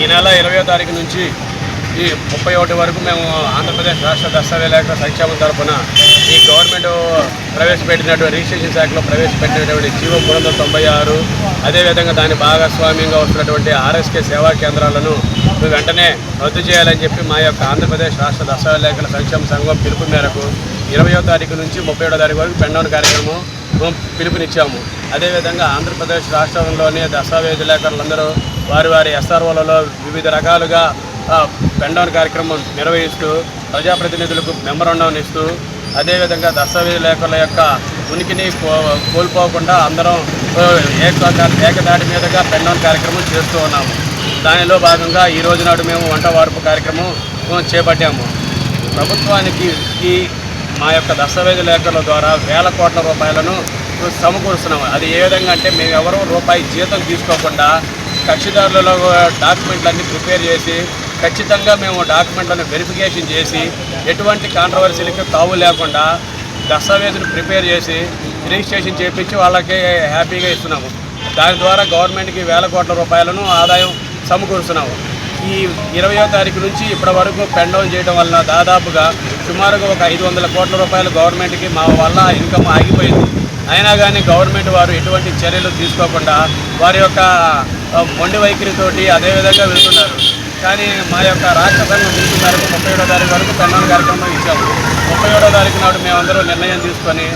ఈ నెల 20వ తారీఖు నుంచి ఈ 31 వరకు మేము ఆంధ్రప్రదేశ్ రాష్ట్ర దస్తావేజుల సంక్షేమం తరఫున ఈ గవర్నమెంట్ ప్రవేశపెట్టినటువంటి రిజిస్ట్రేషన్ శాఖలో ప్రవేశపెట్టినటువంటి జీవో 396 అదేవిధంగా దాని భాగస్వామ్యంగా వస్తున్నటువంటి ఆర్ఎస్కే సేవా కేంద్రాలను వెంటనే రద్దు చేయాలని చెప్పి మా యొక్క ఆంధ్రప్రదేశ్ రాష్ట్ర దస్తావేజుల సంక్షేమ సంఘం పిలుపు మేరకు 20వ తారీఖు నుంచి 31వ తారీఖు వరకు పెన్ డౌన్ కార్యక్రమం పిలుపునిచ్చాము. అదేవిధంగా ఆంధ్రప్రదేశ్ రాష్ట్రంలోని దస్తావేజులందరూ వారి ఎస్ఆర్ఓలలో వివిధ రకాలుగా పెన్ డౌన్ కార్యక్రమం నిర్వహిస్తూ ప్రజాప్రతినిధులకు మెమరాండం ఇస్తూ అదేవిధంగా దస్తావేజుల యొక్క ఉనికిని కోల్పోకుండా అందరం ఏకదాటి మీదుగా పెన్ డౌన్ కార్యక్రమం చేస్తూ ఉన్నాము. దానిలో భాగంగా ఈ రోజు నాడు మేము వంట వార్పు కార్యక్రమం చేపట్టాము. ప్రభుత్వానికి మా యొక్క దస్తావేజుల ద్వారా వేల కోట్ల రూపాయలను సమకూరుస్తున్నాము. అది ఏ విధంగా అంటే మేము ఎవరో రూపాయి జీతం తీసుకోకుండా కక్షిదారులలో డాక్యుమెంట్లన్నీ ప్రిపేర్ చేసి ఖచ్చితంగా మేము డాక్యుమెంట్లను వెరిఫికేషన్ చేసి ఎటువంటి కాంట్రవర్సీలకి తావు లేకుండా దస్తావేజును ప్రిపేర్ చేసి రిజిస్ట్రేషన్ చేయించి వాళ్ళకి హ్యాపీగా ఇస్తున్నాము. దాని ద్వారా గవర్నమెంట్కి వేల కోట్ల రూపాయలను ఆదాయం సమకూరుస్తున్నాము. ఈ 20వ తారీఖు నుంచి ఇప్పటి వరకు పెన్ డౌన్ చేయడం వలన దాదాపుగా సుమారుగా ఒక 500 కోట్ల రూపాయలు గవర్నమెంట్కి మా వల్ల ఇన్కమ్ ఆగిపోయింది. అయినా కానీ గవర్నమెంట్ వారు ఎటువంటి చర్యలు తీసుకోకుండా వారి యొక్క మొండి వైఖరితోటి అదేవిధంగా వెళ్తున్నారు. కానీ మా యొక్క రాష్ట్ర సంఘం పిలుపు మేరకు 31వ తారీఖు వరకు పెన్ డౌన్ కార్యక్రమం ఇచ్చాము. 31వ తారీఖు నాడు మేమందరూ నిర్ణయం తీసుకొని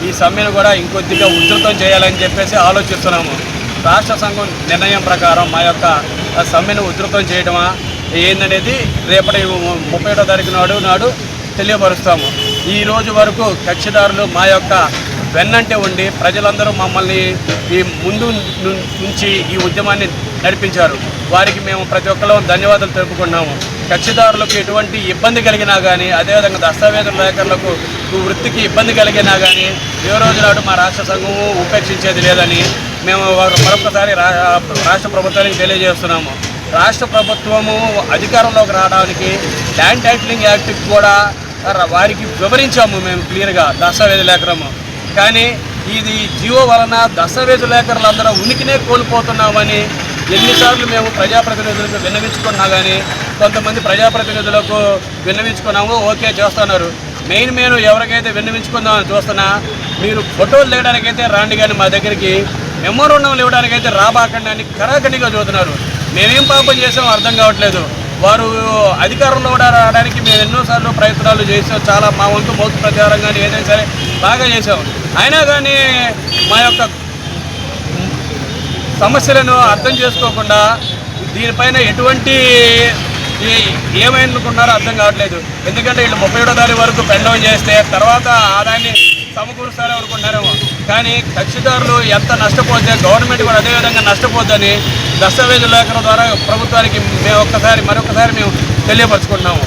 ఈ సమ్మెను కూడా ఇంకొద్దిగా ఉధృతం చేయాలని చెప్పేసి ఆలోచిస్తున్నాము. రాష్ట్ర సంఘం నిర్ణయం ప్రకారం మా యొక్క సమ్మెను ఉధృతం చేయడమా ఏందనేది రేపటి 31వ తారీఖు నాడు తెలియపరుస్తాము. ఈ రోజు వరకు కక్షిదారులు మా యొక్క వెన్నంటే ఉండి ప్రజలందరూ మమ్మల్ని ఈ ముందు నుంచి ఈ ఉద్యమాన్ని నడిపించారు. వారికి మేము ప్రతి ఒక్కరు ధన్యవాదాలు తెలుపుకున్నాము. కక్షిదారులకు ఎటువంటి ఇబ్బంది కలిగినా కానీ అదేవిధంగా దస్తావేజులకు వృత్తికి ఇబ్బంది కలిగినా కానీ ఏ రోజు నాడు మా రాష్ట్ర సంఘము ఉపేక్షించేది లేదని మేము మరొకసారి రాష్ట్ర ప్రభుత్వానికి తెలియజేస్తున్నాము. రాష్ట్ర ప్రభుత్వము అధికారంలోకి రావడానికి ల్యాండ్ టైటిలింగ్ యాక్ట్ కూడా వారికి వివరించాము మేము క్లియర్గా దస్తావేజులేకరము. కానీ ఇది జియో వలన దస్తావేజులేకరులందరూ ఉనికినే కోల్పోతున్నామని ఎన్నిసార్లు మేము ప్రజాప్రతినిధులకు విన్నవించుకున్నా కానీ కొంతమంది ప్రజాప్రతినిధులకు విన్నవించుకున్నాము, ఓకే చేస్తున్నారు. మెయిన్ ఎవరికైతే విన్నవించుకుందామని చూస్తున్నా మీరు ఫోటోలు లేవడానికైతే రాండి కానీ మా దగ్గరికి మెమోరాండం ఇవ్వడానికైతే రాబాకండి అని కరాఖండిగా చూస్తున్నారు. మేమేం పాపం చేసామో అర్థం కావట్లేదు. వారు అధికారంలో రావడానికి మేము ఎన్నోసార్లు ప్రయత్నాలు చేసాం. చాలా మా వంతు మౌత్ ప్రచారం కానీ ఏదైనా సరే బాగా చేసాం. అయినా కానీ మా యొక్క సమస్యలను అర్థం చేసుకోకుండా దీనిపైన ఎటువంటి ఏమనుకున్నారో అర్థం కావట్లేదు. ఎందుకంటే వీళ్ళు 31వ తారీఖు వరకు పెన్ డౌన్ చేస్తే తర్వాత ఆదాయాన్ని సమకూరుస్తారో అనుకుంటున్నారేమో. కానీ కక్షిదారులు ఎంత నష్టపోతే గవర్నమెంట్ కూడా అదేవిధంగా నష్టపోద్దని దస్తావేజులేకరుల ద్వారా ప్రభుత్వానికి మరొకసారి మేము తెలియపరుచుకుంటున్నాము.